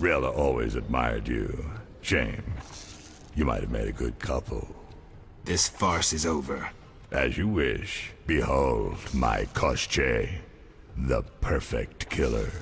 Rella always admired you. Shame. You might have made a good couple. This farce is over. As you wish. Behold my Koshche, the perfect killer.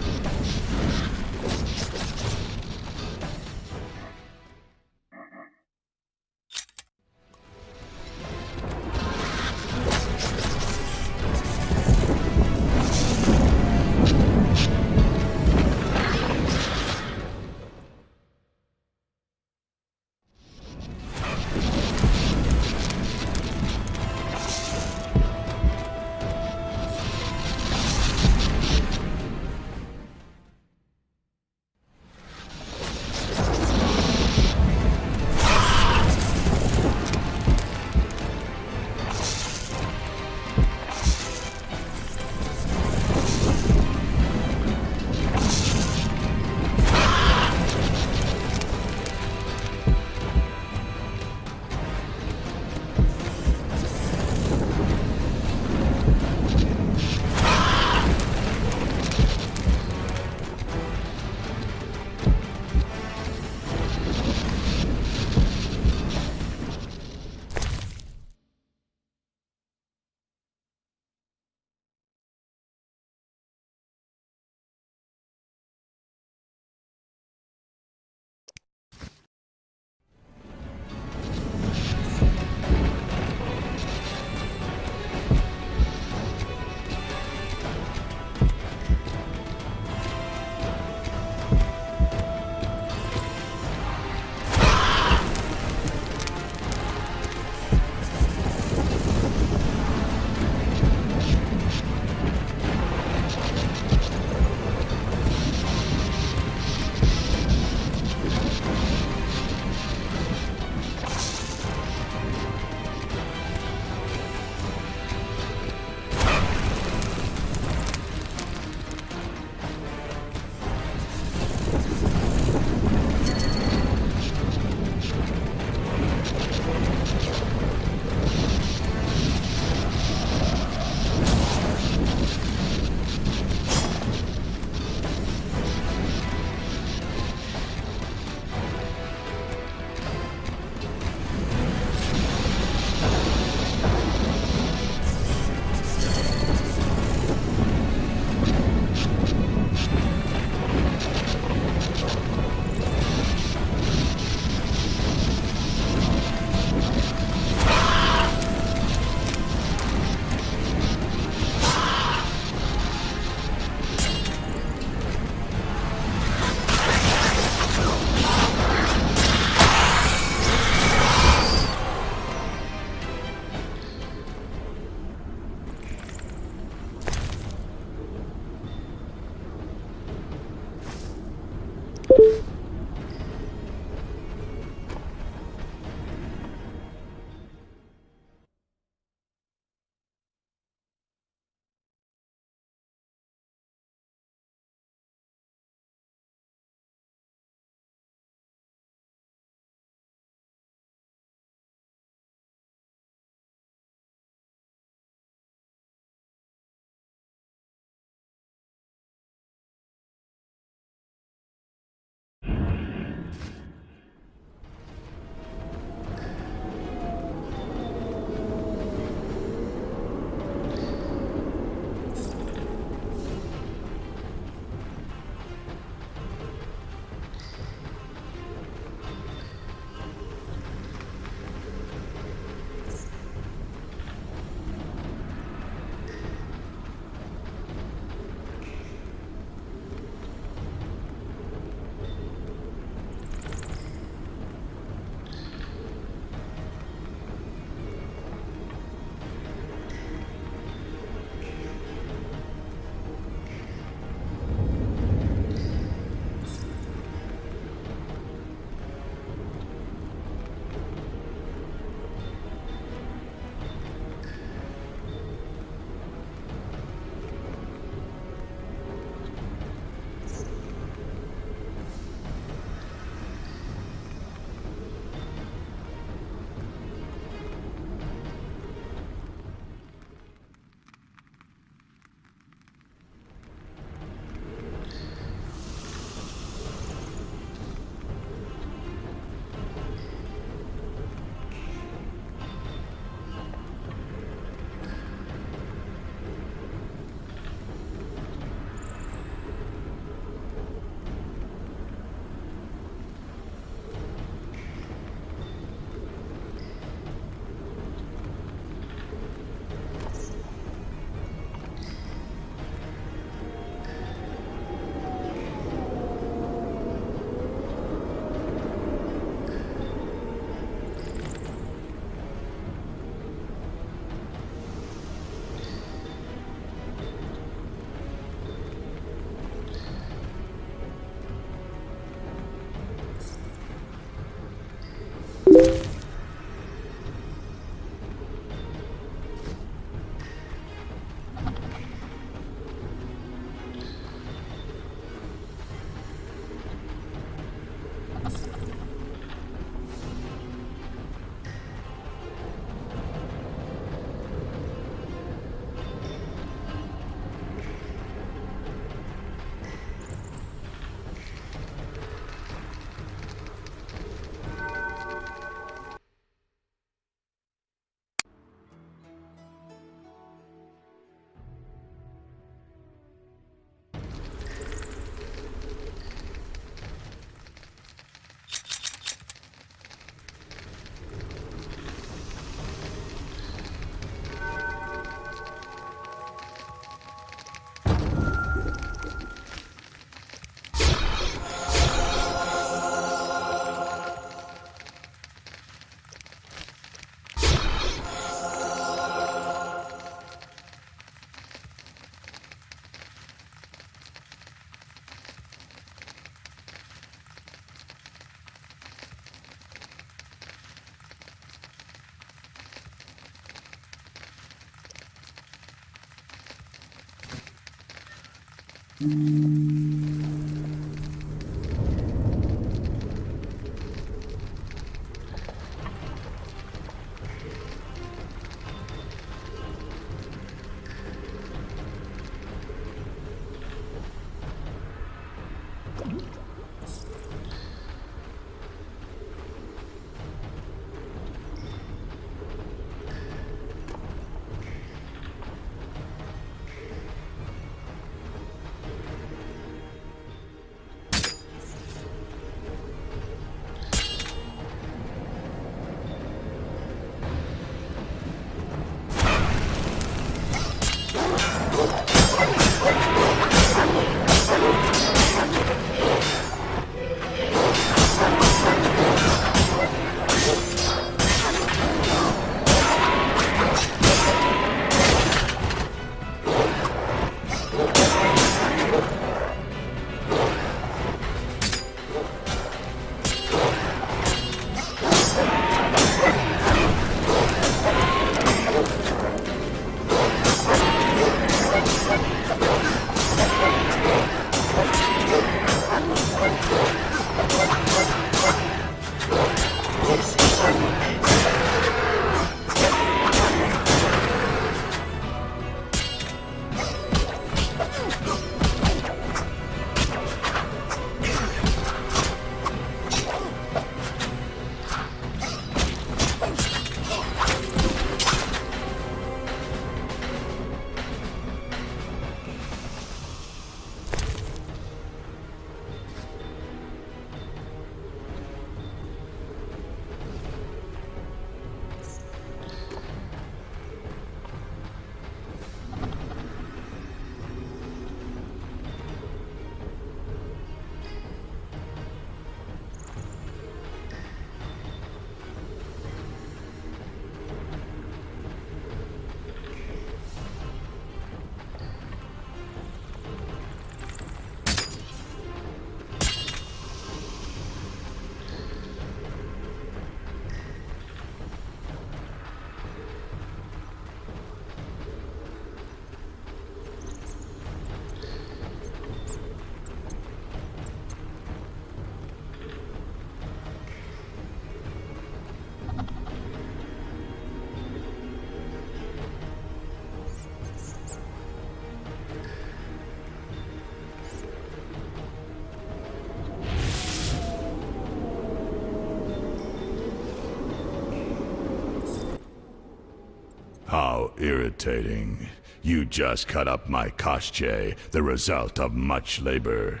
How irritating. You just cut up my koshche, the result of much labor.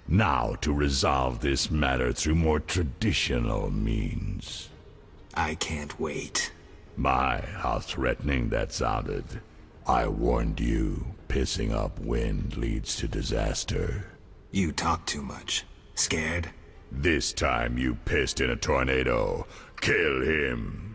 Now to resolve this matter through more traditional means. I can't wait. My, how threatening that sounded. I warned you, pissing up wind leads to disaster. You talk too much. Scared? This time you pissed in a tornado. Kill him.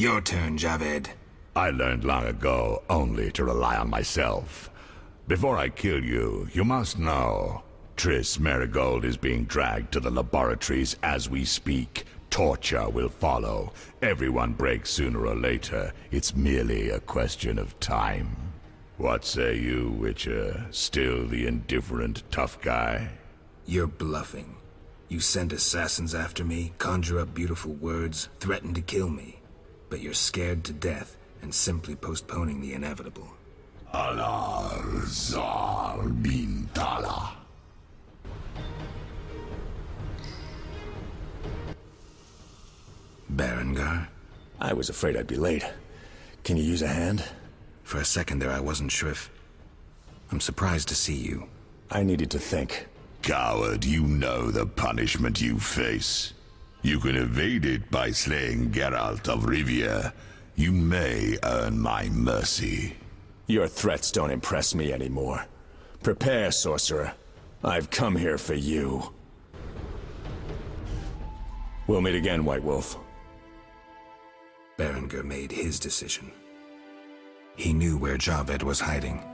Your turn, Javed. I learned long ago only to rely on myself. Before I kill you, you must know. Triss Merigold is being dragged to the laboratories as we speak. Torture will follow. Everyone breaks sooner or later. It's merely a question of time. What say you, Witcher? Still the indifferent tough guy? You're bluffing. You send assassins after me, conjure up beautiful words, threaten to kill me. But you're scared to death and simply postponing the inevitable. Azar bin Tala. Berengar? I was afraid I'd be late. Can you use a hand? For a second there I wasn't sure if... I'm surprised to see you. I needed to think. Coward, you know the punishment you face. You can evade it by slaying Geralt of Rivia. You may earn my mercy. Your threats don't impress me anymore. Prepare, sorcerer. I've come here for you. We'll meet again, White Wolf. Berengar made his decision. He knew where Javed was hiding.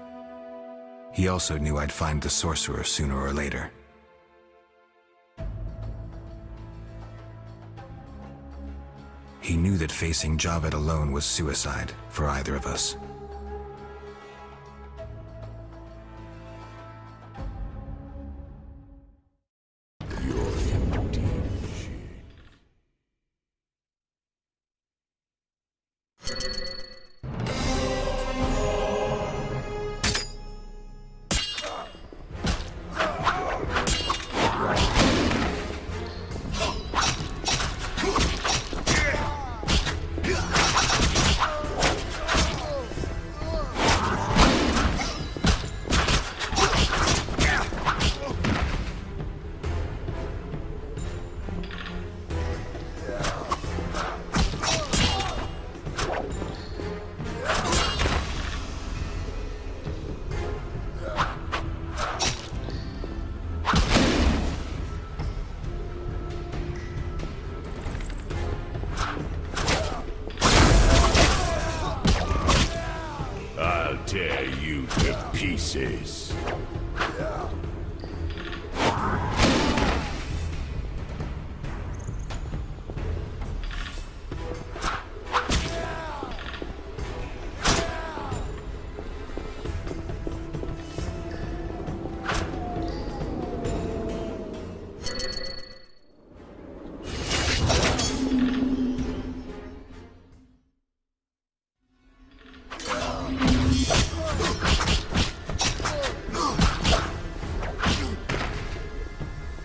He also knew I'd find the sorcerer sooner or later. He knew that facing Javed alone was suicide for either of us. Tear you to pieces.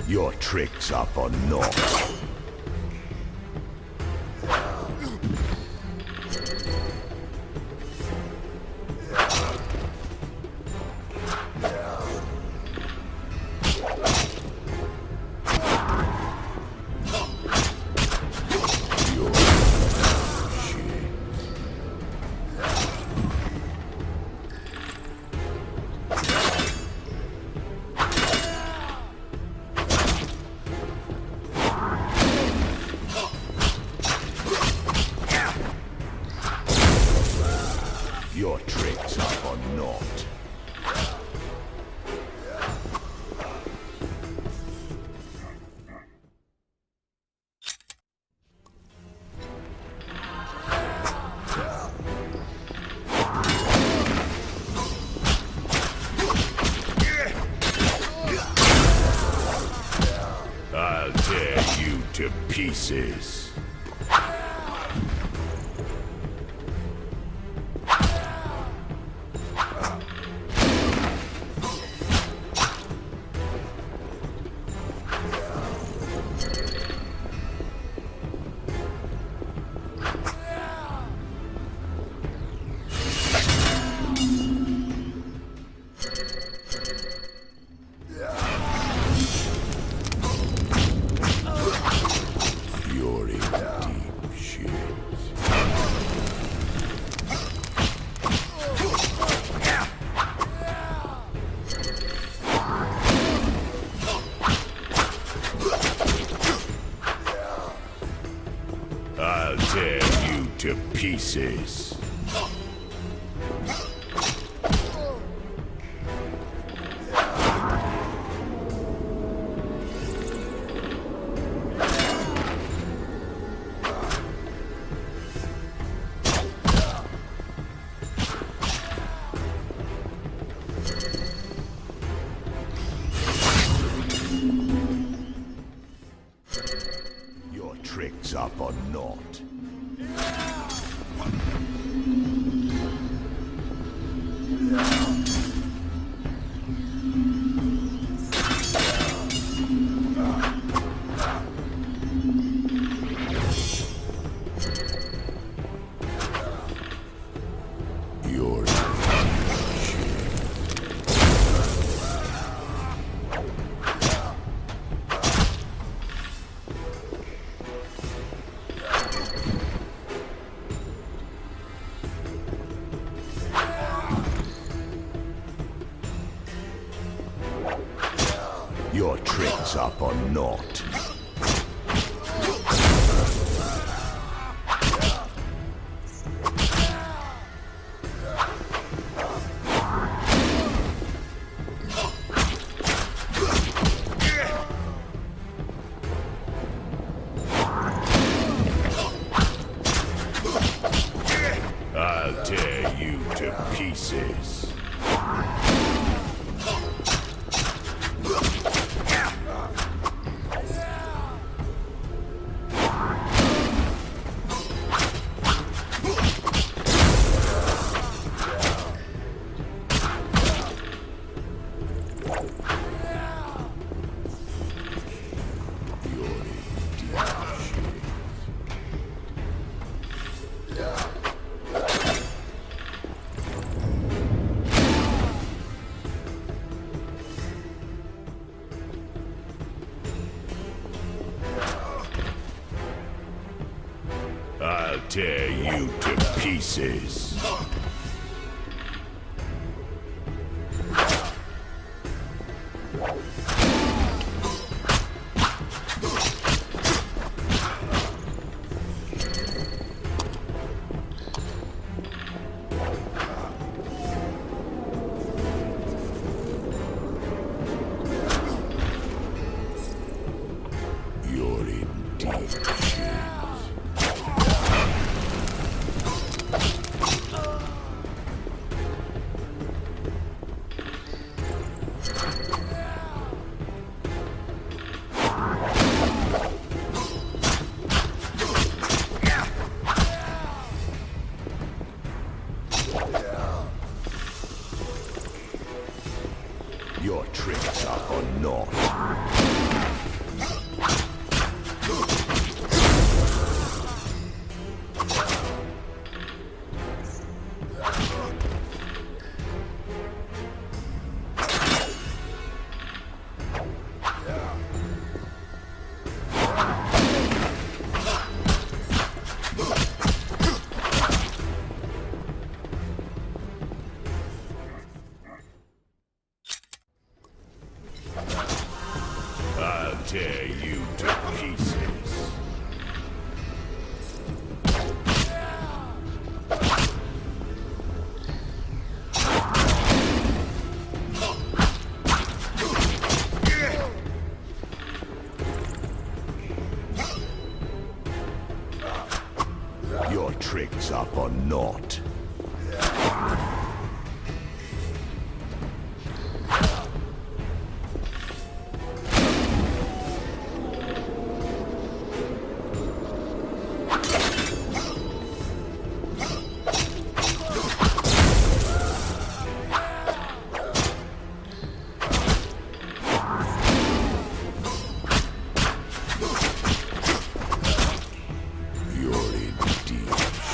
Your tricks are for naught. Your tricks are for naught. I'll tear you to pieces. Fury. pieces. Your tricks are for naught. Your Your tricks are for naught. I'll tear you to pieces. I'll tear you to pieces. You're in deep shit. Your tricks are for naught. I'll tear you to pieces. Your tricks are for naught. You're in deep shit.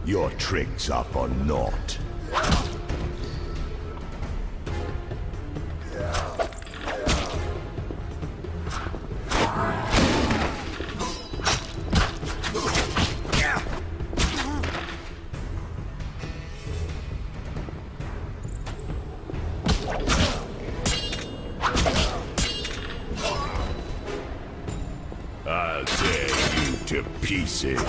Your tricks are for naught. to pieces.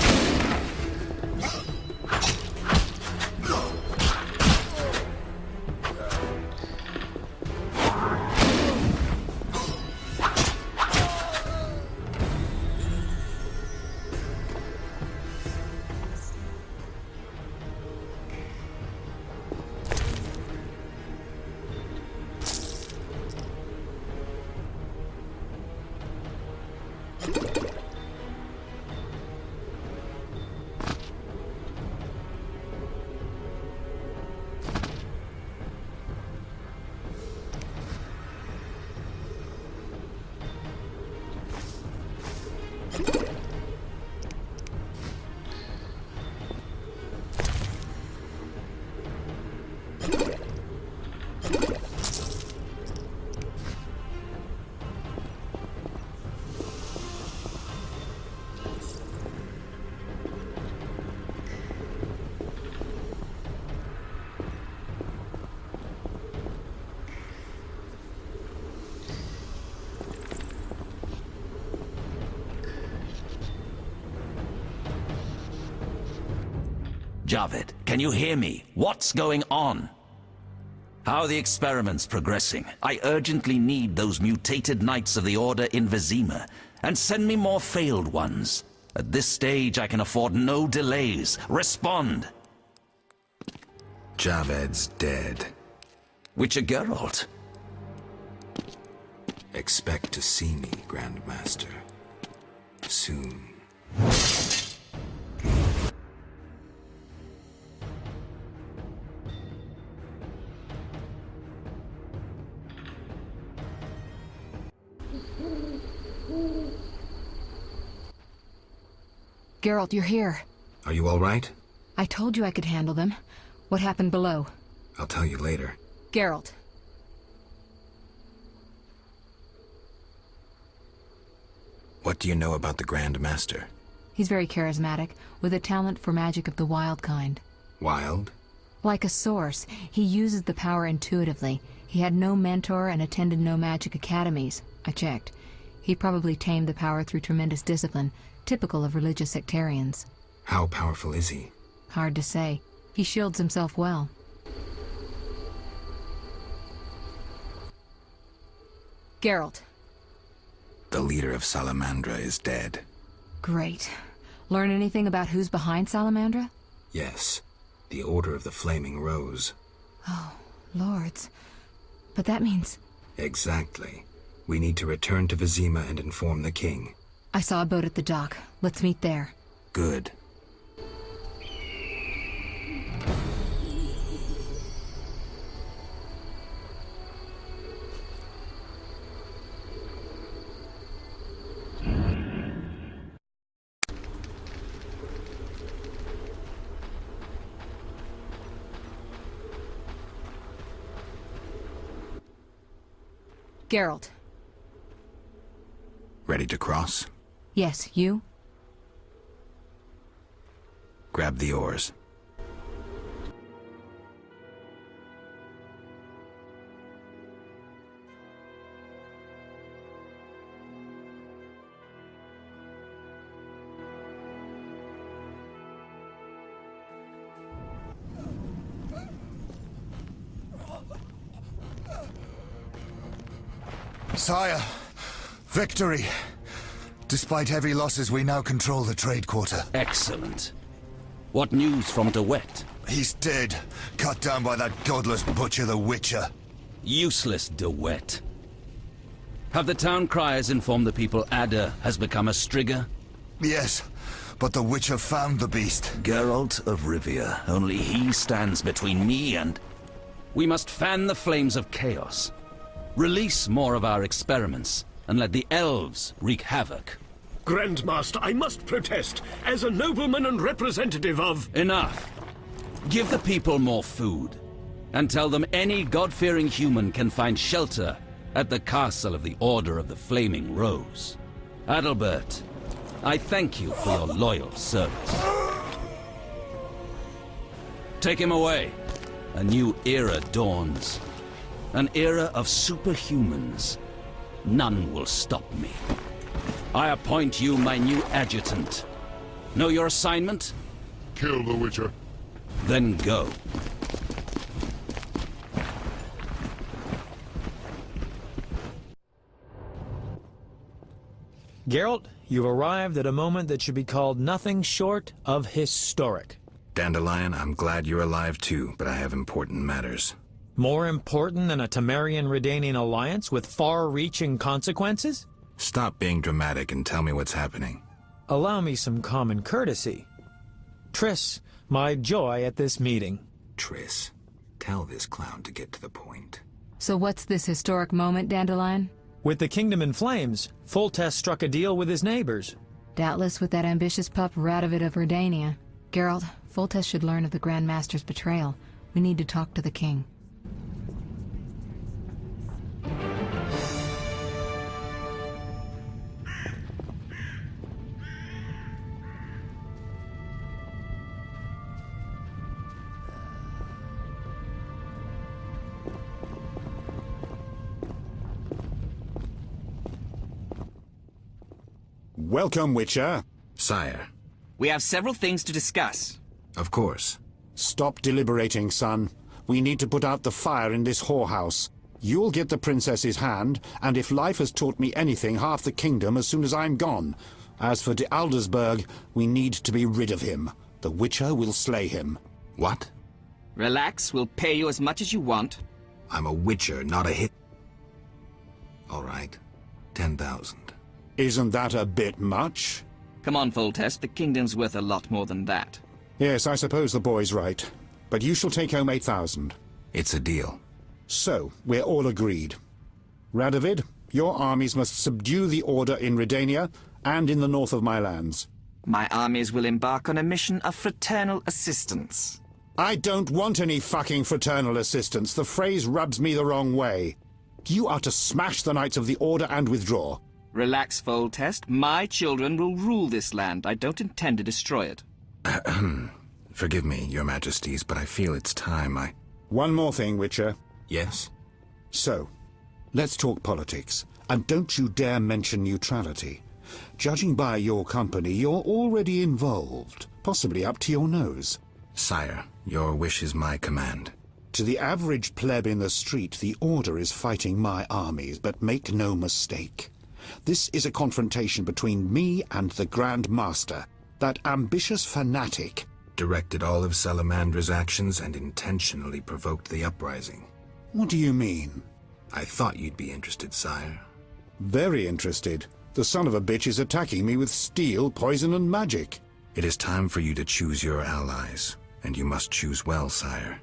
Javed, can you hear me? What's going on? How are the experiments progressing? I urgently need those mutated Knights of the Order in Vizima, and send me more failed ones. At this stage, I can afford no delays. Respond! Javed's dead. Witcher Geralt? Expect to see me, Grandmaster. Soon. Geralt, you're here. Are you all right? I told you I could handle them. What happened below? I'll tell you later. Geralt. What do you know about the Grand Master? He's very charismatic, with a talent for magic of the wild kind. Wild? Like a source, he uses the power intuitively. He had no mentor and attended no magic academies. I checked. He probably tamed the power through tremendous discipline, typical of religious sectarians. How powerful is he? Hard to say. He shields himself well. Geralt. The leader of Salamandra is dead. Great. Learn anything about who's behind Salamandra? Yes. The Order of the Flaming Rose. Oh, lords. But that means... Exactly. We need to return to Vizima and inform the king. I saw a boat at the dock. Let's meet there. Good. Geralt. Ready to cross? Yes, you? Grab the oars. Sire, victory! Despite heavy losses, we now control the trade quarter. Excellent. What news from De Wet? He's dead, cut down by that godless butcher, the Witcher. Useless De Wet. Have the town criers informed the people Ada has become a Strigger? Yes, but the Witcher found the beast. Geralt of Rivia. Only he stands between me and... We must fan the flames of chaos. Release more of our experiments, and let the elves wreak havoc. Grandmaster, I must protest, as a nobleman and representative of... Enough. Give the people more food, and tell them any God-fearing human can find shelter at the castle of the Order of the Flaming Rose. Adalbert, I thank you for your loyal service. Take him away. A new era dawns. An era of superhumans. None will stop me. I appoint you my new adjutant, Know your assignment? Kill the Witcher. Then go. Geralt, you've arrived at a moment that should be called nothing short of historic. Dandelion, I'm glad you're alive too, but I have important matters. More important than a Temerian-Redanian alliance with far-reaching consequences? Stop being dramatic and tell me what's happening. Allow me some common courtesy. Triss, my joy at this meeting. Triss, tell this clown to get to the point. So what's this historic moment, Dandelion? With the kingdom in flames, Foltest struck a deal with his neighbors. Doubtless with that ambitious pup Radovid of Redania. Geralt, Foltest should learn of the Grand Master's betrayal. We need to talk to the king. Welcome, Witcher. Sire. We have several things to discuss. Of course. Stop deliberating, son. We need to put out the fire in this whorehouse. You'll get the princess's hand, and if life has taught me anything, half the kingdom as soon as I'm gone. As for de Aldersberg, we need to be rid of him. The Witcher will slay him. What? Relax, we'll pay you as much as you want. I'm a Witcher, not a hit. All right. 10,000. Isn't that a bit much? Come on, Foltest, the kingdom's worth a lot more than that. Yes, I suppose the boy's right. But you shall take home 8,000. It's a deal. So, we're all agreed. Radovid, your armies must subdue the Order in Redania and in the north of my lands. My armies will embark on a mission of fraternal assistance. I don't want any fucking fraternal assistance. The phrase rubs me the wrong way. You are to smash the Knights of the Order and withdraw. Relax, Foltest. My children will rule this land. I don't intend to destroy it. Forgive me, your majesties, but I feel it's time One more thing, Witcher. Yes? So, let's talk politics. And don't you dare mention neutrality. Judging by your company, you're already involved. Possibly up to your nose. Sire, your wish is my command. To the average pleb in the street, the Order is fighting my armies, but make no mistake. This is a confrontation between me and the Grand Master, that ambitious fanatic. Directed all of Salamandra's actions and intentionally provoked the uprising. What do you mean? I thought you'd be interested, sire. Very interested. The son of a bitch is attacking me with steel, poison, and magic. It is time for you to choose your allies, and you must choose well, sire.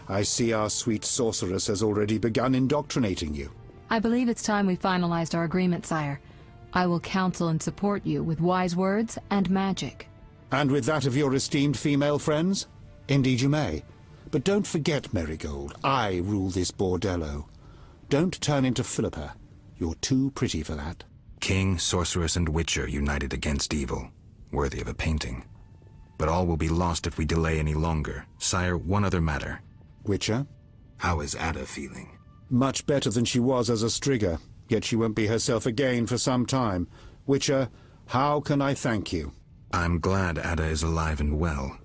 I see our sweet sorceress has already begun indoctrinating you. I believe it's time we finalized our agreement, sire. I will counsel and support you with wise words and magic. And with that of your esteemed female friends? Indeed you may. But don't forget, Merigold, I rule this bordello. Don't turn into Philippa. You're too pretty for that. King, sorceress, and witcher united against evil. Worthy of a painting. But all will be lost if we delay any longer. Sire, one other matter. Witcher? How is Ada feeling? Much better than she was as a Strigger, yet she won't be herself again for some time. Witcher, how can I thank you? I'm glad Ada is alive and well.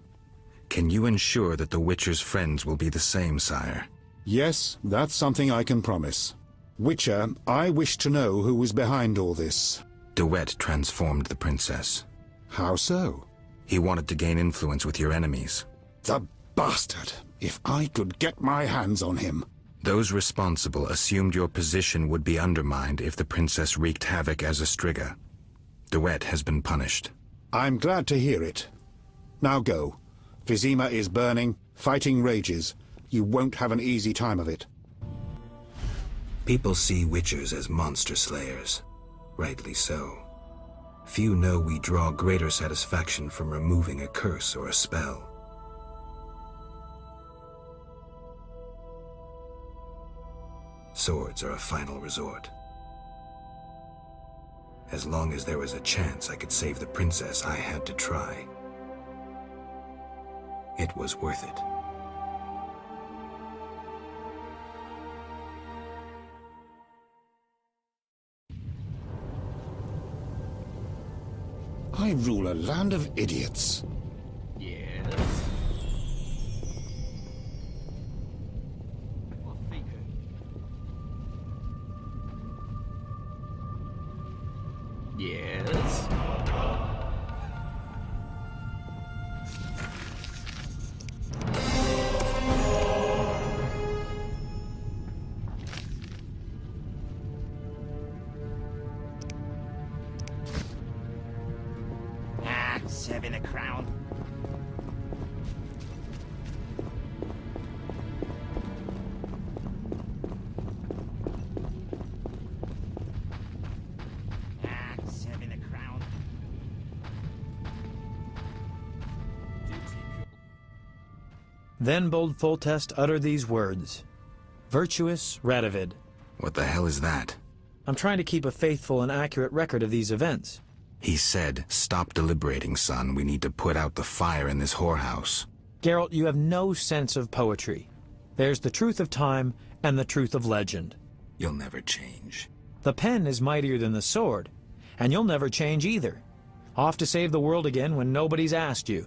Can you ensure that the Witcher's friends will be the same, sire? Yes, that's something I can promise. Witcher, I wish to know who was behind all this. De Wet transformed the princess. How so? He wanted to gain influence with your enemies. The bastard! If I could get my hands on him. Those responsible assumed your position would be undermined if the princess wreaked havoc as a Striga. De Wet has been punished. I'm glad to hear it. Now go. Vizima is burning, fighting rages. You won't have an easy time of it. People see witchers as monster slayers. Rightly so. Few know we draw greater satisfaction from removing a curse or a spell. Swords are a final resort. As long as there was a chance I could save the princess, I had to try. It was worth it. I rule a land of idiots. Yes. Yes. Serving a crown. Serving a crown. Then bold Foltest uttered these words. Virtuous Radovid. What the hell is that? I'm trying to keep a faithful and accurate record of these events. He said, "Stop deliberating, son. We need to put out the fire in this whorehouse." Geralt, you have no sense of poetry. There's the truth of time and the truth of legend. You'll never change. The pen is mightier than the sword, and you'll never change either. Off to save the world again when nobody's asked you.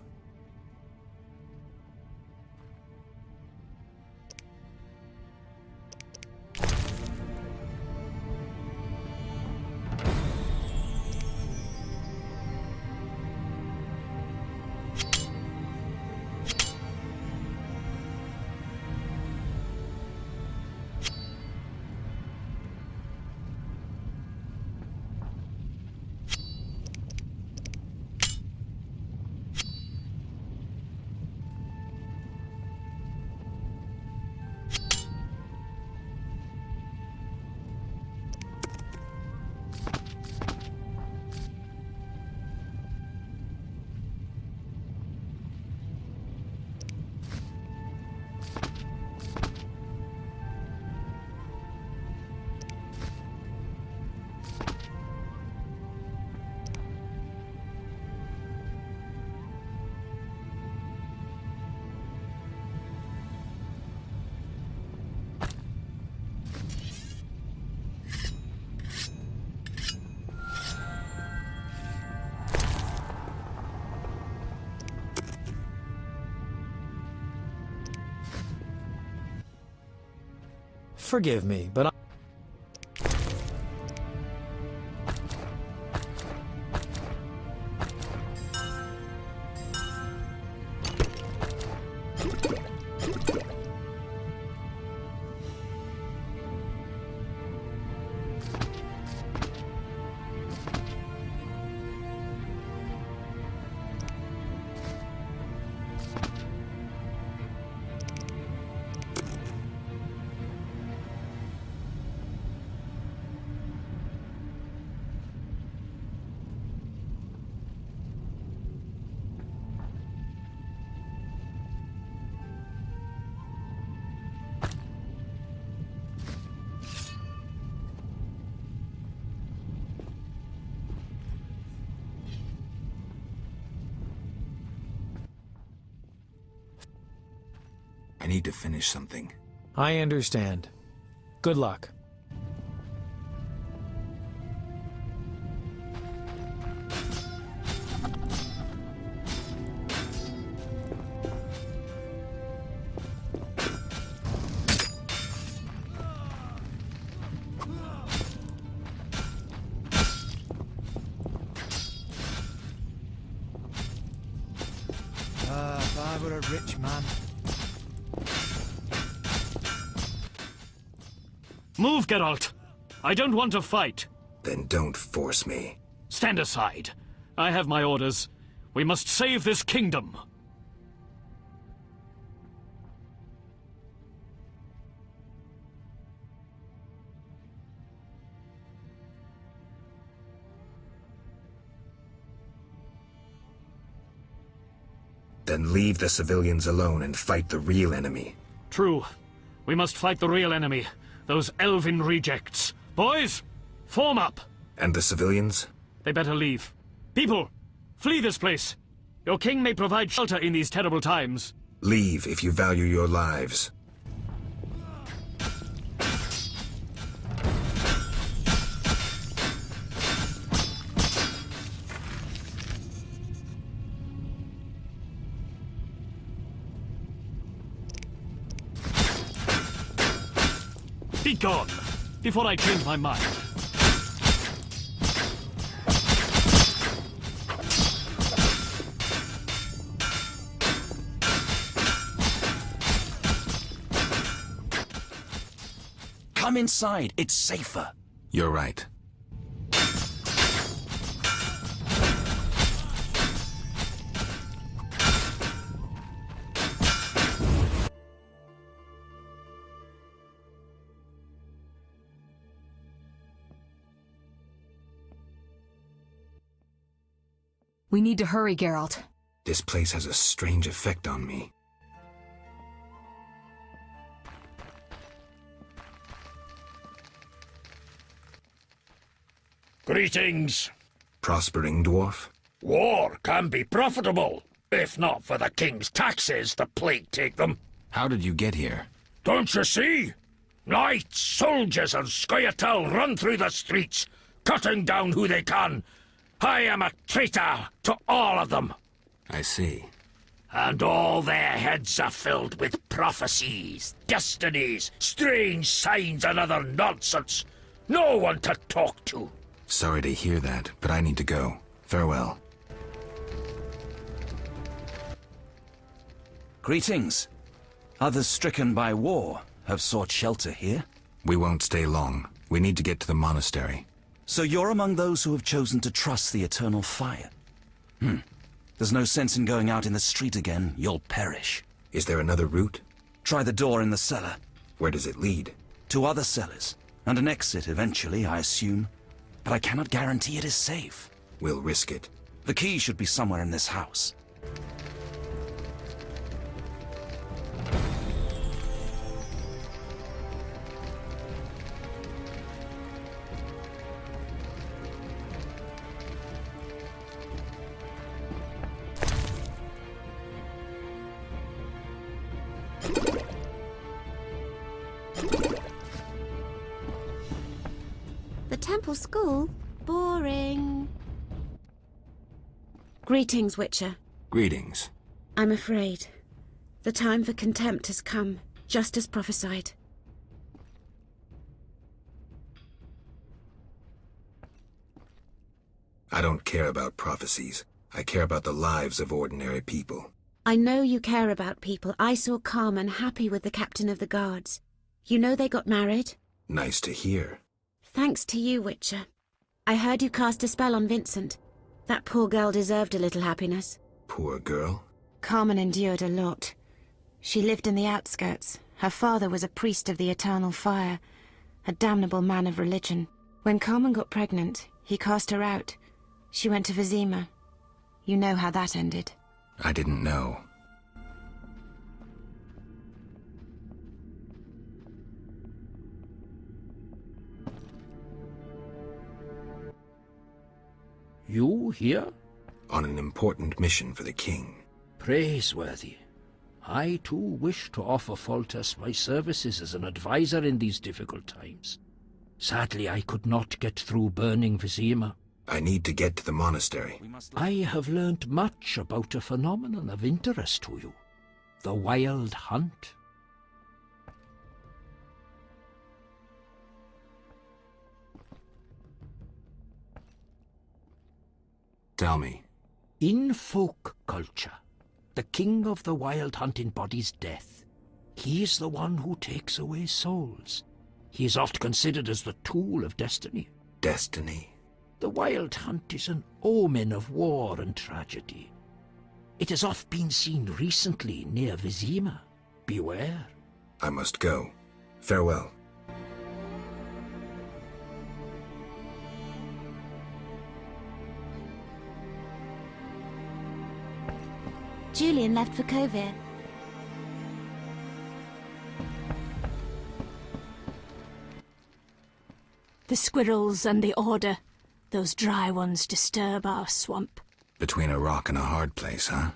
Forgive me, but I need to finish something. I understand. Good luck. If I were a rich man. Move, Geralt! I don't want to fight. Then don't force me. Stand aside. I have my orders. We must save this kingdom. Then leave the civilians alone and fight the real enemy. True. We must fight the real enemy. Those elven rejects. Boys, form up. And the civilians? They better leave. People, flee this place. Your king may provide shelter in these terrible times. Leave if you value your lives. Be gone, before I change my mind. Come inside, it's safer. You're right. We need to hurry, Geralt. This place has a strange effect on me. Greetings. Prospering dwarf? War can be profitable. If not for the king's taxes, the plague take them. How did you get here? Don't you see? Knights, soldiers, and Scoia'tael run through the streets, cutting down who they can. I am a traitor to all of them. I see. And all their heads are filled with prophecies, destinies, strange signs, and other nonsense. No one to talk to. Sorry to hear that, but I need to go. Farewell. Greetings. Others stricken by war have sought shelter here. We won't stay long. We need to get to the monastery. So you're among those who have chosen to trust the eternal fire? There's no sense in going out in the street again. You'll perish. Is there another route? Try the door in the cellar. Where does it lead? To other cellars, and an exit eventually, I assume. But I cannot guarantee it is safe. We'll risk it. The key should be somewhere in this house. The temple school? Boring. Greetings, Witcher. Greetings. I'm afraid. The time for contempt has come, just as prophesied. I don't care about prophecies. I care about the lives of ordinary people. I know you care about people. I saw Carmen happy with the captain of the guards. You know they got married? Nice to hear. Thanks to you, Witcher. I heard you cast a spell on Vincent. That poor girl deserved a little happiness. Poor girl? Carmen endured a lot. She lived in the outskirts. Her father was a priest of the eternal fire, a damnable man of religion. When Carmen got pregnant, he cast her out. She went to Vizima. You know how that ended. I didn't know. You here? On an important mission for the king. Praiseworthy. I too wish to offer Foltest my services as an advisor in these difficult times. Sadly, I could not get through burning Vizima. I need to get to the monastery. I have learnt much about a phenomenon of interest to you. The Wild Hunt. Tell me. In folk culture, the king of the Wild Hunt embodies death. He is the one who takes away souls. He is oft considered as the tool of destiny. Destiny? The Wild Hunt is an omen of war and tragedy. It has oft been seen recently near Vizima. Beware. I must go. Farewell. Julian left for Kovir. The squirrels and the Order. Those dry ones disturb our swamp. Between a rock and a hard place, huh?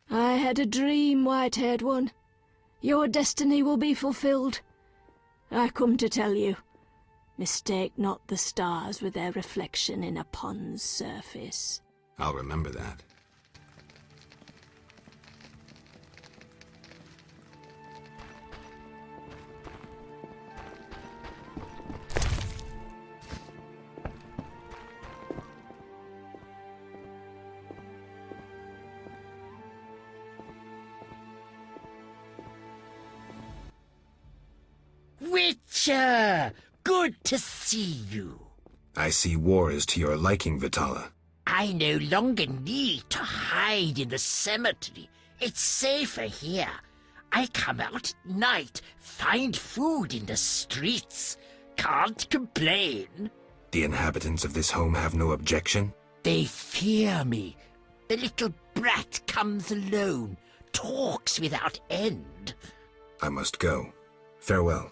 I had a dream, white-haired one. Your destiny will be fulfilled. I come to tell you. Mistake not the stars with their reflection in a pond's surface. I'll remember that. Witcher! Good to see you. I see war is to your liking, Vitala. I no longer need to hide in the cemetery. It's safer here. I come out at night, find food in the streets. Can't complain. The inhabitants of this home have no objection? They fear me. The little brat comes alone, talks without end. I must go. Farewell.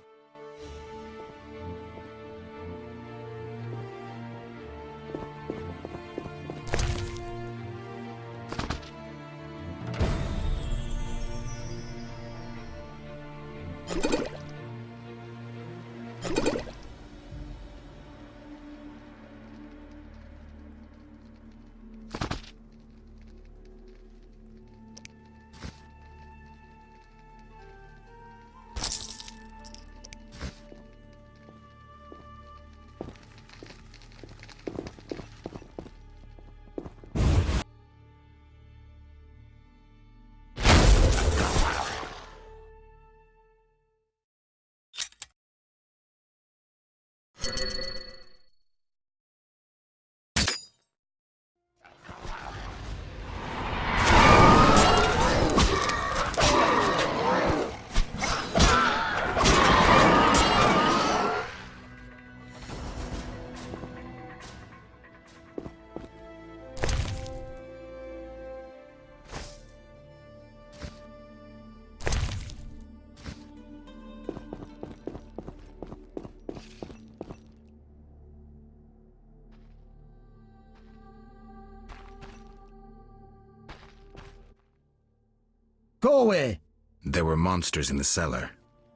Go away. There were monsters in the cellar.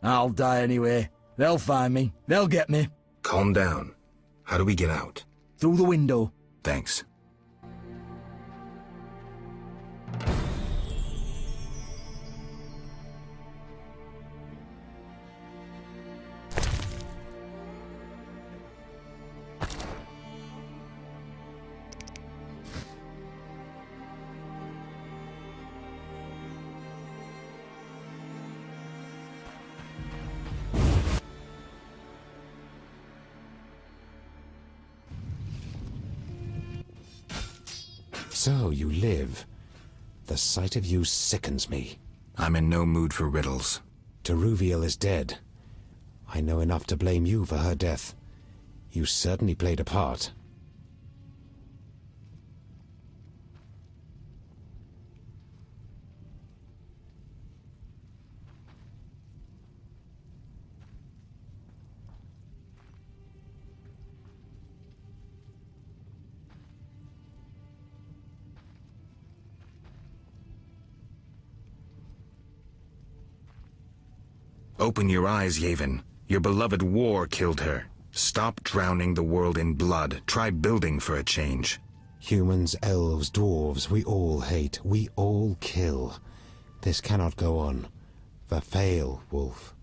I'll die anyway. They'll find me. They'll get me. Calm down. How do we get out? Through the window. Thanks. So you live. The sight of you sickens me. I'm in no mood for riddles. Teruviel is dead. I know enough to blame you for her death. You certainly played a part. Open your eyes, Yavin. Your beloved war killed her. Stop drowning the world in blood. Try building for a change. Humans, elves, dwarves, we all hate. We all kill. This cannot go on. Verfail, Wolf.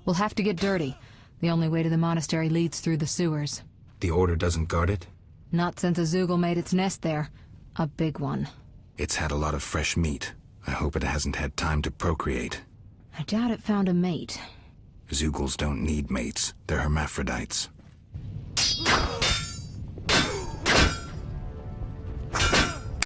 We'll have to get dirty. The only way to the monastery leads through the sewers. The Order doesn't guard it? Not since a Zoogle made its nest there. A big one. It's had a lot of fresh meat. I hope it hasn't had time to procreate. I doubt it found a mate. Zoogles don't need mates. They're hermaphrodites.